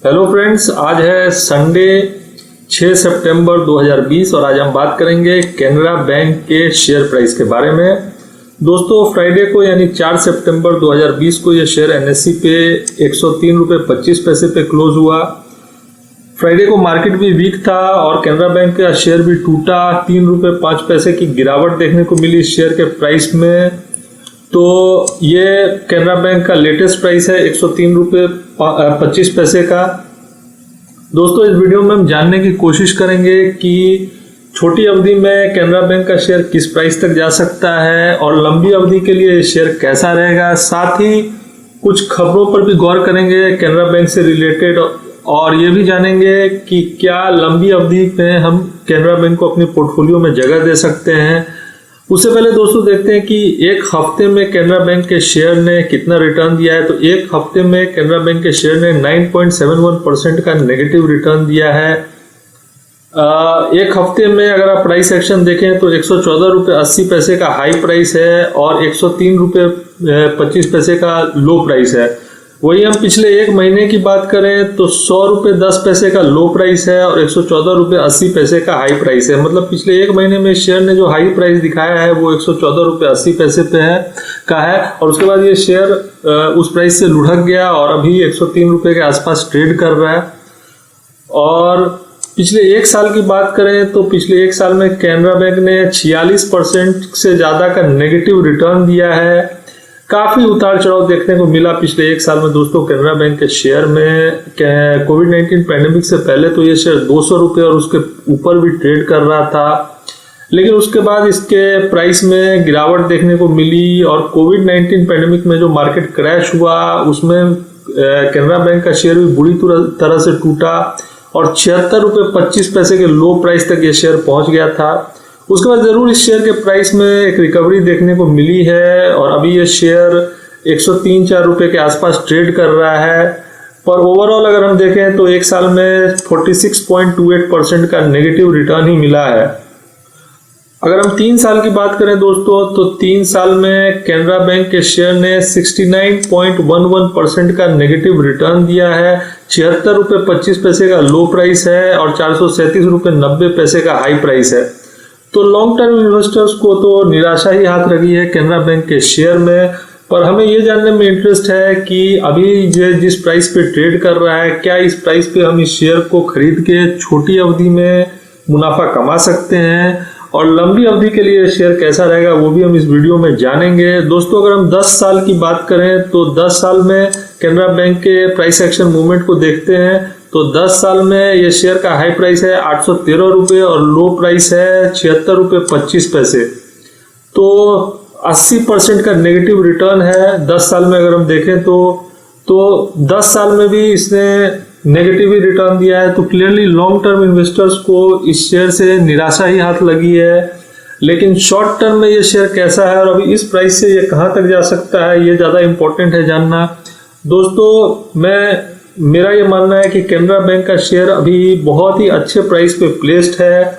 Hello friends, आज है Sunday 6 सितंबर 2020 और आज हम बात करेंगे कैनरा बैंक के शेयर प्राइस के बारे में। दोस्तों, फ्राइडे को यानी 4 सितंबर 2020 को यह शेयर एनएससी पे 103 रुपये 25 पैसे पे क्लोज हुआ। फ्राइडे को मार्केट भी वीक था और कैनरा बैंक का शेयर भी टूटा। 3 रुपये 5 पैसे की गिरावट देखने को मिली शेयर के प्राइस में। तो ये कैनरा बैंक का लेटेस्ट प्राइस है 103 रुपये 25 पैसे का। दोस्तों, इस वीडियो में हम जानने की कोशिश करेंगे कि छोटी अवधि में कैनरा बैंक का शेयर किस प्राइस तक जा सकता है और लंबी अवधि के लिए शेयर कैसा रहेगा। साथ ही कुछ खबरों पर भी गौर करेंगे कैनरा बैंक से रिलेटेड और ये भी जानेंगे कि क्या लंबी अवधि में हम कैनरा बैंक को अपने पोर्टफोलियो में जगह दे सकते हैं। उससे पहले दोस्तों देखते हैं कि एक हफ्ते में कैनरा बैंक के शेयर ने कितना रिटर्न दिया है। तो एक हफ्ते में कैनरा बैंक के शेयर ने 9.71% का नेगेटिव रिटर्न दिया है। एक हफ्ते में अगर आप प्राइस एक्शन देखें तो 114 रुपये 80 पैसे का हाई प्राइस है और 103 रुपये 25 पैसे का लो प्राइस है। वही हम पिछले एक महीने की बात करें तो 100 रुपये 10 पैसे का लो प्राइस है और 114 रुपये 80 पैसे का हाई प्राइस है। मतलब पिछले एक महीने में शेयर ने जो हाई प्राइस दिखाया है वो 114 रुपये 80 पैसे पे है और उसके बाद ये शेयर उस प्राइस से लुढ़क गया और अभी 103 रुपये के आसपास ट्रेड कर रहा है। और पिछले एक साल की बात करें तो पिछले एक साल में कैनरा बैंक ने 46% से ज़्यादा का नेगेटिव रिटर्न दिया है। काफ़ी उतार चढ़ाव देखने को मिला पिछले एक साल में दोस्तों कैनरा बैंक के शेयर में। कोविड-19 पैंडेमिक से पहले तो ये शेयर 200 रुपये और उसके ऊपर भी ट्रेड कर रहा था, लेकिन उसके बाद इसके प्राइस में गिरावट देखने को मिली और कोविड-19 पैंडेमिक में जो मार्केट क्रैश हुआ उसमें कैनरा बैंक का शेयर भी बुरी तरह से टूटा और 76 रुपये 25 पैसे के लो प्राइस तक ये शेयर पहुंच गया था। उसके बाद ज़रूर इस शेयर के प्राइस में एक रिकवरी देखने को मिली है और अभी ये शेयर 103-4 रुपये के आसपास ट्रेड कर रहा है। पर ओवरऑल अगर हम देखें तो एक साल में 46.28% का नेगेटिव रिटर्न ही मिला है। अगर हम 3 साल की बात करें दोस्तों तो 3 साल में कैनरा बैंक के शेयर ने 69.11% का नेगेटिव रिटर्न दिया है। 76 रुपये 25 पैसे का लो प्राइस है और 437 रुपये 90 पैसे का हाई प्राइस है। तो लॉन्ग टर्म इन्वेस्टर्स को तो निराशा ही हाथ लगी है कैनरा बैंक के शेयर में। पर हमें ये जानने में इंटरेस्ट है कि अभी ये जिस प्राइस पे ट्रेड कर रहा है, क्या इस प्राइस पे हम इस शेयर को खरीद के छोटी अवधि में मुनाफा कमा सकते हैं और लंबी अवधि के लिए शेयर कैसा रहेगा वो भी हम इस वीडियो में जानेंगे। दोस्तों, अगर हम 10 साल की बात करें तो 10 साल में कैनरा बैंक के प्राइस एक्शन मूवमेंट को देखते हैं तो 10 साल में ये शेयर का हाई प्राइस है 813 रुपये और लो प्राइस है 76 रुपये 25 पैसे। तो 80% का नेगेटिव रिटर्न है 10 साल में अगर हम देखें तो 10 साल में भी इसने नेगेटिव ही रिटर्न दिया है। तो क्लियरली लॉन्ग टर्म इन्वेस्टर्स को इस शेयर से निराशा ही हाथ लगी है। लेकिन शॉर्ट टर्म में ये शेयर कैसा है और अभी इस प्राइस से ये कहाँ तक जा सकता है, ये ज़्यादा इम्पोर्टेंट है जानना। दोस्तों, मेरा ये मानना है कि कैनरा बैंक का शेयर अभी बहुत ही अच्छे प्राइस पे प्लेस्ड है।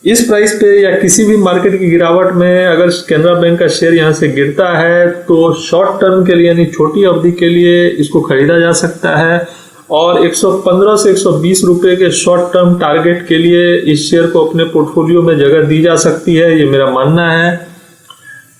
इस प्राइस पे या किसी भी मार्केट की गिरावट में अगर कैनरा बैंक का शेयर यहाँ से गिरता है तो शॉर्ट टर्म के लिए यानी छोटी अवधि के लिए इसको खरीदा जा सकता है और 115 से 120 रुपये के शॉर्ट टर्म टारगेट के लिए इस शेयर को अपने पोर्टफोलियो में जगह दी जा सकती है, ये मेरा मानना है।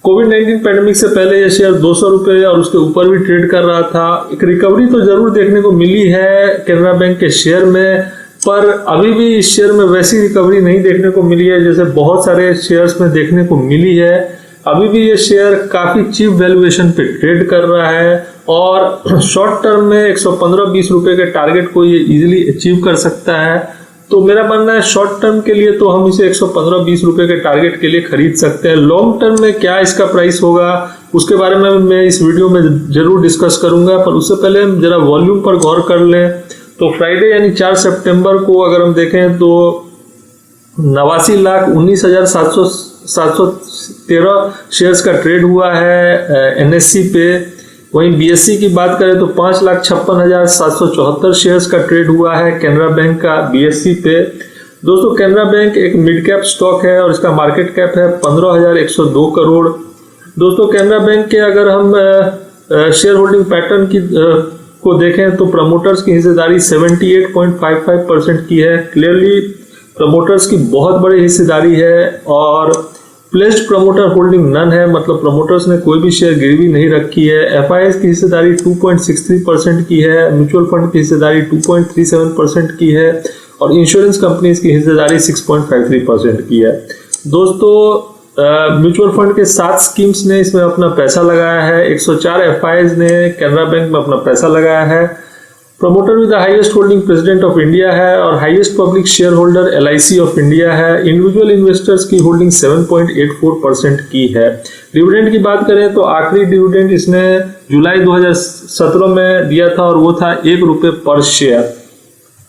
कोविड-19 पैंडेमिक से पहले ये शेयर 200 रुपये और उसके ऊपर भी ट्रेड कर रहा था। एक रिकवरी तो ज़रूर देखने को मिली है कैनरा बैंक के शेयर में, पर अभी भी इस शेयर में वैसी रिकवरी नहीं देखने को मिली है जैसे बहुत सारे शेयर्स में देखने को मिली है। अभी भी ये शेयर काफ़ी चीप वैल्यूएशन पे ट्रेड कर रहा है और शॉर्ट टर्म में 115-20 रुपये के टारगेट को ये इजीली अचीव कर सकता है। तो मेरा मानना है शॉर्ट टर्म के लिए तो हम इसे 115-20 रुपये के टारगेट के लिए खरीद सकते हैं। लॉन्ग टर्म में क्या इसका प्राइस होगा उसके बारे में मैं इस वीडियो में जरूर डिस्कस करूंगा, पर उससे पहले हम जरा वॉल्यूम पर गौर कर लें। तो फ्राइडे यानी 4 सितंबर को अगर हम देखें तो 89,19,713 शेयर्स का ट्रेड हुआ है एनएससी पे। वहीं बीएससी की बात करें तो 5,56,774 शेयर्स का ट्रेड हुआ है कैनरा बैंक का बीएससी पे। दोस्तों, कैनरा बैंक एक मिड कैप स्टॉक है और इसका मार्केट कैप है 15,102 करोड़। दोस्तों, कैनरा बैंक के अगर हम शेयर होल्डिंग पैटर्न की को देखें तो प्रमोटर्स की हिस्सेदारी 78.55% की है। क्लियरली प्रमोटर्स की बहुत बड़ी हिस्सेदारी है और प्लेस्ड प्रमोटर होल्डिंग नन है, मतलब प्रमोटर्स ने कोई भी शेयर गिरवी नहीं रखी है। एफआईएस की हिस्सेदारी 2.63% की है, म्यूचुअल फंड की हिस्सेदारी 2.37% की है और इंश्योरेंस कंपनीज की हिस्सेदारी 6.53% की है। दोस्तों म्यूचुअल फंड के 7 स्कीम्स ने इसमें अपना पैसा लगाया है, 104 एफआईएस ने कैनरा बैंक में अपना पैसा लगाया है। Promoter with the highest holding president of India है और highest public share holder LIC of India है। इंडिविजुअल इन्वेस्टर्स की होल्डिंग 7.84% की है। डिविडेंड की बात करें तो आखिरी डिविडेंड इसने जुलाई 2017 में दिया था और वो था ₹1 पर शेयर।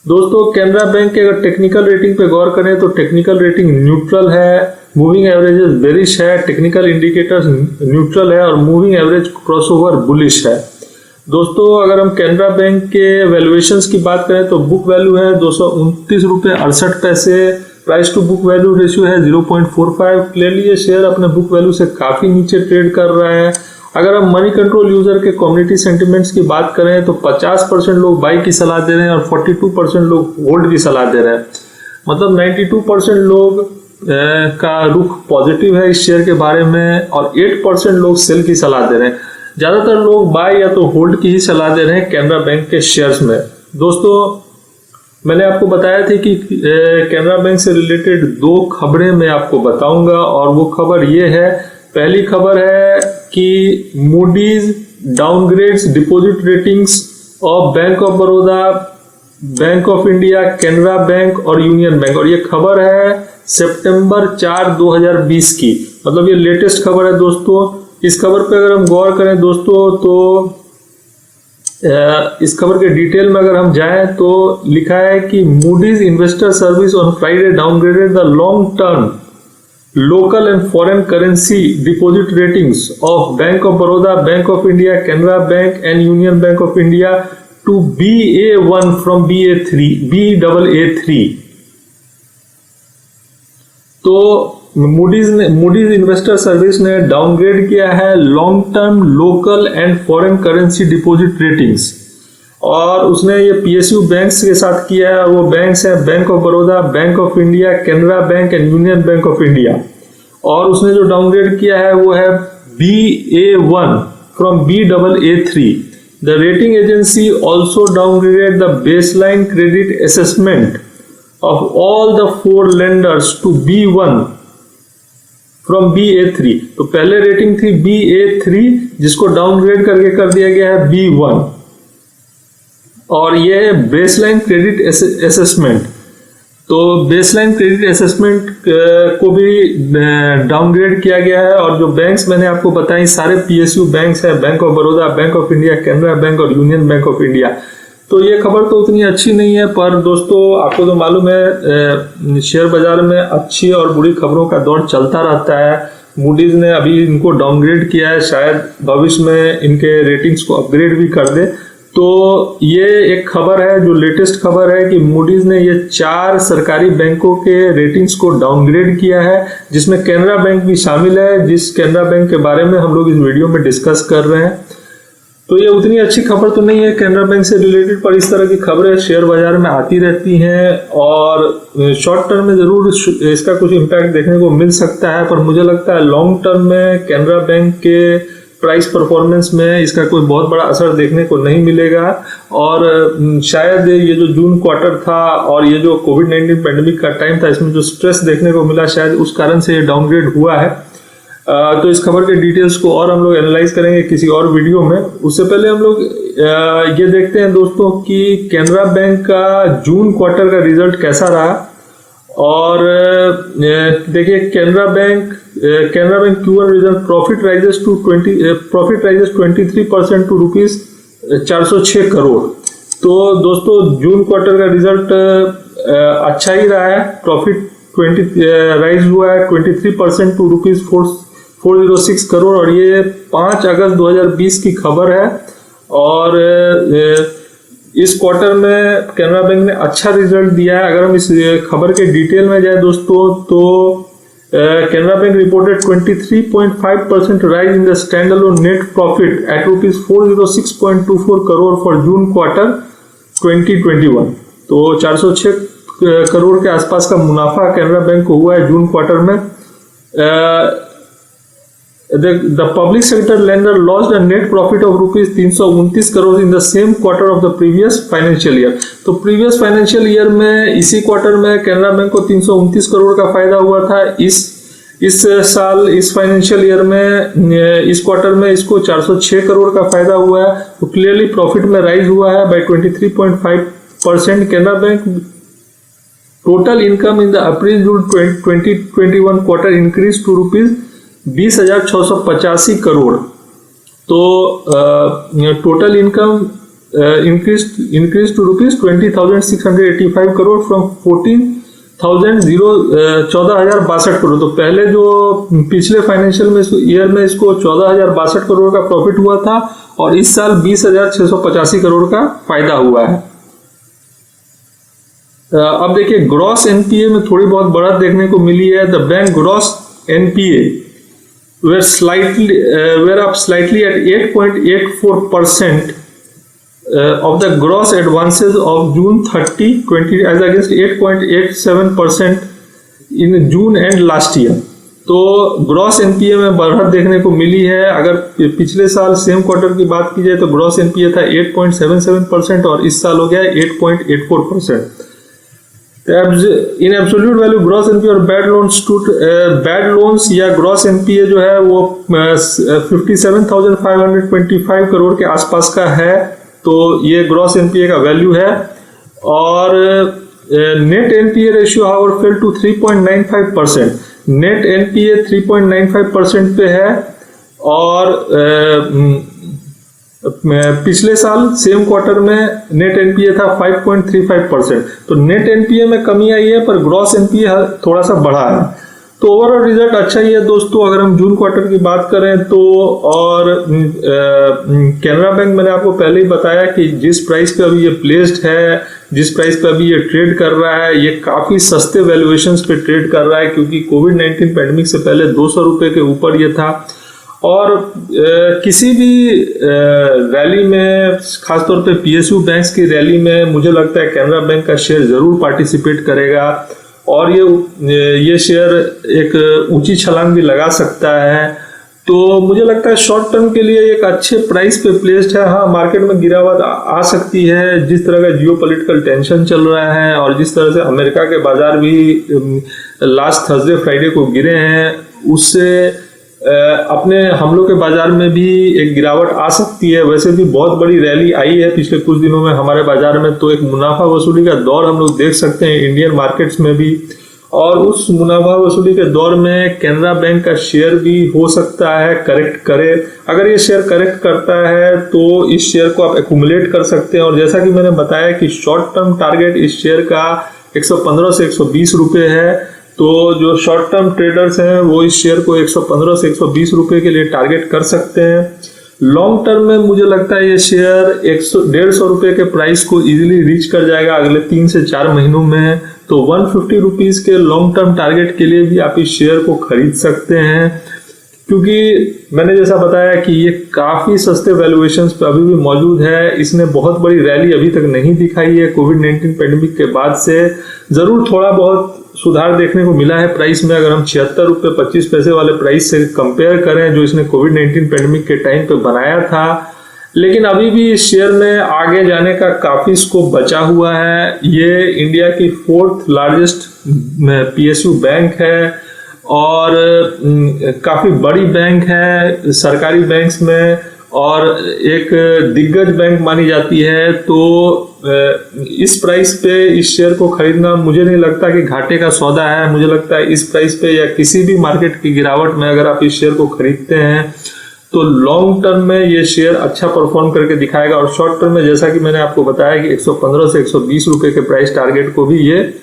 दोस्तों कैनरा बैंक के अगर टेक्निकल रेटिंग पे गौर करें तो टेक्निकल रेटिंग न्यूट्रल है, मूविंग एवरेजेस बेरिश है, टेक्निकल इंडिकेटर्स न्यूट्रल है और मूविंग एवरेज क्रॉसओवर बुलिश है। दोस्तों अगर हम कैनरा बैंक के वैल्यूएशंस की बात करें तो बुक वैल्यू है ₹229.68, price to book value ratio है 0.45। क्लियरली ये शेयर अपने बुक वैल्यू से काफी नीचे ट्रेड कर रहा है। अगर हम मनी कंट्रोल यूजर के कम्युनिटी सेंटिमेंट्स की बात करें तो 50% लोग बाई की सलाह दे रहे हैं और 42% लोग होल्ड की सलाह दे रहे हैं, मतलब 92% लोग का रुख पॉजिटिव है इस शेयर के बारे में और 8% लोग सेल की सलाह दे रहे हैं। ज्यादातर लोग बाय या तो होल्ड की ही सलाह दे रहे हैं कैनरा बैंक के शेयर्स में। दोस्तों मैंने आपको बताया था कि कैनरा बैंक से रिलेटेड 2 खबरें मैं आपको बताऊंगा और वो खबर ये है, पहली खबर है कि Moody's downgrades deposit ratings of bank of Baroda, bank of India, Canara bank और यूनियन बैंक, और ये खबर है सितंबर 4, 2020 की, मतलब ये लेटेस्ट खबर है दोस्तों। इस खबर पे अगर हम गौर करें दोस्तों तो इस खबर के डिटेल में अगर हम जाएं तो लिखा है कि Moody's investor service on Friday downgraded the long term local and foreign currency deposit ratings of Bank of Baroda, Bank of India, Canara Bank and Union Bank of India to BA1 from Baa3. तो Moody's investor service ने downgrade किया है long term local and foreign currency deposit ratings और उसने ये PSU banks के साथ किया है। वो बैंक्स हैं bank of Baroda, bank of India, Canara bank and union bank of India, और उसने जो डाउनग्रेड किया है वो है BA1 from Baa3। The rating agency also downgraded the baseline credit assessment of all the 4 lenders to B1 from BA3। तो पहले rating थी BA3 जिसको डाउनग्रेड करके कर दिया गया है B1, और ये बेसलाइन क्रेडिट असेसमेंट, तो बेसलाइन क्रेडिट असेसमेंट को भी डाउनग्रेड किया गया है। और जो बैंक्स मैंने आपको बताई सारे पीएसयू बैंक्स हैं, bank of Baroda, bank of India, Canara bank और यूनियन बैंक ऑफ इंडिया। तो ये खबर तो उतनी अच्छी नहीं है, पर दोस्तों आपको तो मालूम है शेयर बाजार में अच्छी और बुरी खबरों का दौर चलता रहता है। मूडीज ने अभी इनको डाउनग्रेड किया है, शायद भविष्य में इनके रेटिंग्स को अपग्रेड भी कर दे। तो ये एक खबर है, जो लेटेस्ट खबर है कि मूडीज ने ये 4 सरकारी बैंकों के रेटिंग्स को डाउनग्रेड किया है, जिसमें कैनरा बैंक भी शामिल है, जिस कैनरा बैंक के बारे में हम लोग इस वीडियो में डिस्कस कर रहे हैं। तो ये उतनी अच्छी खबर तो नहीं है कैनरा बैंक से रिलेटेड, पर इस तरह की खबरें शेयर बाजार में आती रहती हैं और शॉर्ट टर्म में जरूर इसका कुछ इम्पैक्ट देखने को मिल सकता है, पर मुझे लगता है लॉन्ग टर्म में कैनरा बैंक के प्राइस परफॉर्मेंस में इसका कोई बहुत बड़ा असर देखने को नहीं मिलेगा। और शायद ये जो जून क्वार्टर था और ये जो कोविड-19 पैंडेमिक का टाइम था, इसमें जो स्ट्रेस देखने को मिला, शायद उस कारण से ये डाउनग्रेड हुआ है। तो इस खबर के डिटेल्स को और हम लोग एनालाइज करेंगे किसी और वीडियो में। उससे पहले हम लोग ये देखते हैं दोस्तों कि कैनरा बैंक का जून क्वार्टर का रिजल्ट कैसा रहा। और देखिए Canara bank Q1 result profit rises 23% to ₹406 crore. तो दोस्तों जून क्वार्टर का रिजल्ट अच्छा ही रहा है, प्रॉफिट राइज हुआ है 23% टू ₹406 करोड़, और ये 5 अगस्त 2020 की खबर है। और इस क्वार्टर में कैनरा बैंक ने अच्छा रिजल्ट दिया है। अगर हम इस खबर के डिटेल में जाए दोस्तों तो Canara Bank reported 23.5% rise in the standalone net profit at rupees 406.24 crore for June quarter 2021। तो 406 करोड़ के आसपास का मुनाफा कैनरा बैंक को हुआ है जून क्वार्टर में। The public sector lender lost a net profit of rupees 329 crore in the same quarter of the previous financial year। तो previous financial year में इसी क्वार्टर में कैनरा बैंक को 329 करोड़ का फायदा हुआ था। इस साल इस फाइनेंशियल ईयर में इस क्वार्टर में इसको 406 करोड़ का फायदा हुआ है। तो क्लियरली प्रॉफिट में राइज हुआ है by 23.5%। Canara bank total income in the April June 2021 quarter increase to rupees 20,685 crore. तो total income increase to rupees 20,685 crore from 14,062 crore. तो पहले जो पिछले फाइनेंशियल ईयर में इसको 14,062 करोड़ का प्रॉफिट हुआ था और इस साल 20,685 करोड़ का फायदा हुआ है। अब देखिए ग्रॉस एनपीए में थोड़ी बहुत बढ़त देखने को मिली है। The bank gross NPA were up slightly at 8.84% of the gross advances of June 30, 20 as against 8.87% in June and last year। तो ग्रॉस एनपीए में बढ़त देखने को मिली है। अगर पिछले साल सेम क्वार्टर की बात की जाए तो ग्रॉस एनपीए था 8.77% और इस साल हो गया 8.84%। In absolute value gross NPA और बैड लोन्स या ग्रॉस एनपीए जो है वो 57,525 करोड़ के आसपास का है। तो ये ग्रॉस एनपीए का वैल्यू है। और net NPA ratio however fell to 3.95%। Net NPA 3.95% पे है और पिछले साल सेम क्वार्टर में नेट एनपीए था 5.35%। तो नेट एनपीए में कमी आई है पर ग्रॉस एनपीए थोड़ा सा बढ़ा है। तो ओवरऑल रिजल्ट अच्छा ही है दोस्तों। अगर हम जून क्वार्टर की बात करें तो और कैनरा बैंक मैंने आपको पहले ही बताया कि जिस प्राइस पे अभी ये प्लेस्ड है, जिस प्राइस पे अभी ये ट्रेड कर रहा है, ये काफी सस्ते वैल्यूएशंस पे ट्रेड कर रहा है क्योंकि कोविड-19 पैंडेमिक से पहले 200 रुपए के ऊपर ये था। और किसी भी रैली में, खासतौर पे पीएसयू बैंक्स की रैली में, मुझे लगता है कैनरा बैंक का शेयर जरूर पार्टिसिपेट करेगा और ये शेयर एक ऊंची छलांग भी लगा सकता है। तो मुझे लगता है शॉर्ट टर्म के लिए एक अच्छे प्राइस पे प्लेस्ड है। हाँ, मार्केट में गिरावट आ सकती है जिस तरह का जियोपॉलिटिकल टेंशन चल रहा है और जिस तरह से अमेरिका के बाजार भी लास्ट थर्सडे फ्राइडे को गिरे हैं, उससे अपने हम लोग के बाजार में भी एक गिरावट आ सकती है। वैसे भी बहुत बड़ी रैली आई है पिछले कुछ दिनों में हमारे बाजार में, तो एक मुनाफा वसूली का दौर हम लोग देख सकते हैं इंडियन मार्केट्स में भी। और उस मुनाफा वसूली के दौर में कैनरा बैंक का शेयर भी हो सकता है करेक्ट करे। अगर ये शेयर करेक्ट करता है तो इस शेयर को आप एक्यूमुलेट कर सकते हैं। और जैसा कि मैंने बताया कि शॉर्ट टर्म टारगेट इस शेयर का 115 से 120 रुपये है। तो जो शॉर्ट टर्म ट्रेडर्स हैं वो इस शेयर को 115 से 120 रुपए के लिए टारगेट कर सकते हैं। लॉन्ग टर्म में मुझे लगता है ये शेयर 150 रुपए के प्राइस को इजीली रीच कर जाएगा अगले 3 से 4 महीनों में। तो 150 रुपीज के लॉन्ग टर्म टारगेट के लिए भी आप इस शेयर को खरीद सकते हैं क्योंकि मैंने जैसा बताया कि ये काफी सस्ते वैल्यूएशंस पे अभी भी मौजूद है। इसने बहुत बड़ी रैली अभी तक नहीं दिखाई है कोविड-19 पैंडेमिक के बाद से। जरूर थोड़ा बहुत सुधार देखने को मिला है प्राइस में। अगर हम 76 रुपये 25 पैसे वाले प्राइस से कंपेयर करें जो इसने कोविड-19 पैंडेमिक के टाइम पे बनाया था, लेकिन अभी भी इस शेयर में आगे जाने का काफी स्कोप बचा हुआ है। ये इंडिया की 4th लार्जेस्ट पीएसयू बैंक है और काफी बड़ी बैंक है सरकारी बैंक्स में और एक दिग्गज बैंक मानी जाती है। तो इस प्राइस पे इस शेयर को खरीदना मुझे नहीं लगता कि घाटे का सौदा है। मुझे लगता है इस प्राइस पे या किसी भी मार्केट की गिरावट में अगर आप इस शेयर को खरीदते हैं तो लॉन्ग टर्म में ये शेयर अच्छा परफॉर्म करके दिखाएगा। और शॉर्ट टर्म में जैसा कि मैंने आपको बताया कि 115 से 120 रुपए के प्राइस टारगेट को भी ये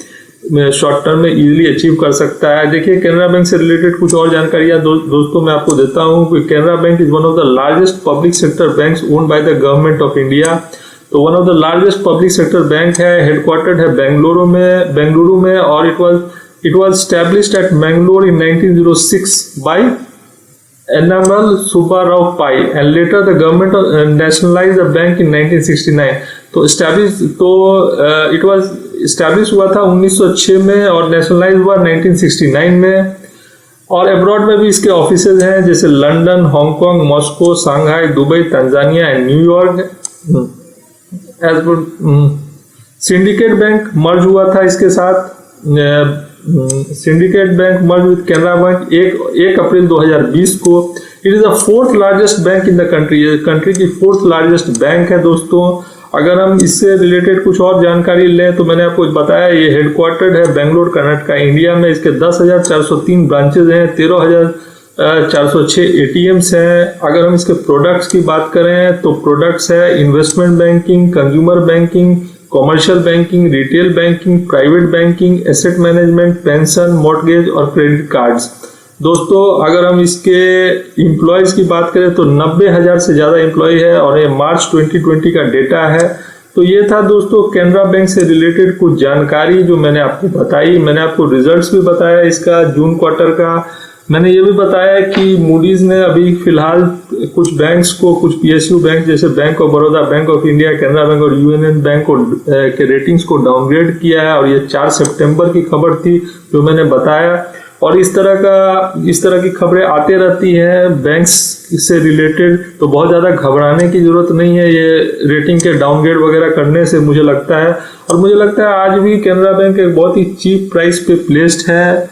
शॉर्ट टर्म में इजीली अचीव कर सकता है। देखिए कैनरा बैंक से रिलेटेड कुछ और जानकारियां दोस्तों मैं आपको देता हूं कि Canara bank is one of the largest public sector banks owned by the government of India. तो one of the largest public sector bank है, हेडक्वार्टर्ड है बेंगलुरु में और it was It was established at Mangalore in 1906 by Enamel Subbarao Pai and later the government nationalized the bank in 1969. तो it was established हुआ था 1906 में और nationalise हुआ 1969 में। और अब्रॉड में भी इसके ऑफिसेज हैं जैसे London, Hong Kong, Moscow, Shanghai, Dubai, Tanzania and New York. Syndicate bank मर्ज हुआ था इसके साथ, syndicate bank merge with Canara bank 1 अप्रैल 2020 को। It is the 4th largest bank in the country, country की 4th लार्जेस्ट बैंक है दोस्तों। अगर हम इससे रिलेटेड कुछ और जानकारी लें तो मैंने आपको बताया ये हेडक्वार्टर्ड है बेंगलोर कर्नाटका इंडिया में। इसके 10,403 ब्रांचेज हैं, 13,406 ATMs हैं। अगर हम इसके प्रोडक्ट्स की बात करें तो प्रोडक्ट्स है investment banking, consumer banking, commercial banking, retail banking, private banking, asset management, pension, mortgage और क्रेडिट कार्ड्स। दोस्तों अगर हम इसके एम्प्लॉयज की बात करें तो 90,000 से ज़्यादा एम्प्लॉय है और ये मार्च 2020 का डेटा है। तो ये था दोस्तों कैनरा बैंक से रिलेटेड कुछ जानकारी जो मैंने आपको बताई। मैंने आपको रिजल्ट्स भी बताया इसका जून क्वार्टर का। मैंने ये भी बताया कि मूडीज ने अभी फिलहाल कुछ बैंक्स को, कुछ PSU बैंक जैसे bank of Baroda, bank of India, Canara bank और यूनियन बैंक के रेटिंग्स को डाउनग्रेड किया है और ये 4 सितंबर की खबर थी जो मैंने बताया। और इस तरह की खबरें आते रहती हैं बैंक्स से रिलेटेड, तो बहुत ज़्यादा घबराने की ज़रूरत नहीं है ये रेटिंग के डाउनग्रेड वगैरह करने से मुझे लगता है। और मुझे लगता है आज भी कैनरा बैंक एक बहुत ही चीप प्राइस पे प्लेस्ड है।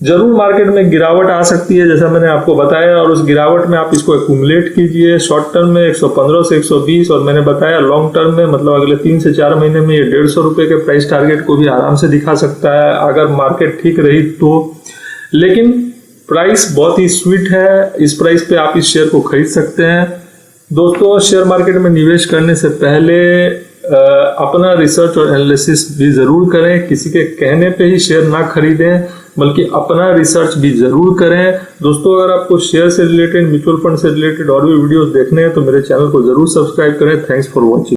जरूर मार्केट में गिरावट आ सकती है जैसा मैंने आपको बताया और उस गिरावट में आप इसको एक्यूमुलेट कीजिए। शॉर्ट टर्म में 115 से 120 और मैंने बताया लॉन्ग टर्म में मतलब अगले 3 से 4 महीने में ये 150 रुपये के प्राइस टारगेट को भी आराम से दिखा सकता है अगर मार्केट ठीक रही तो। लेकिन प्राइस बहुत ही स्वीट है, इस प्राइस पे आप इस शेयर को खरीद सकते हैं। दोस्तों शेयर मार्केट में निवेश करने से पहले अपना रिसर्च और एनालिसिस भी ज़रूर करें। किसी के कहने पे ही शेयर ना खरीदें बल्कि अपना रिसर्च भी ज़रूर करें। दोस्तों अगर आपको शेयर से रिलेटेड, म्यूचुअल फंड से रिलेटेड और भी वीडियोस देखने हैं तो मेरे चैनल को ज़रूर सब्सक्राइब करें। Thanks for watching.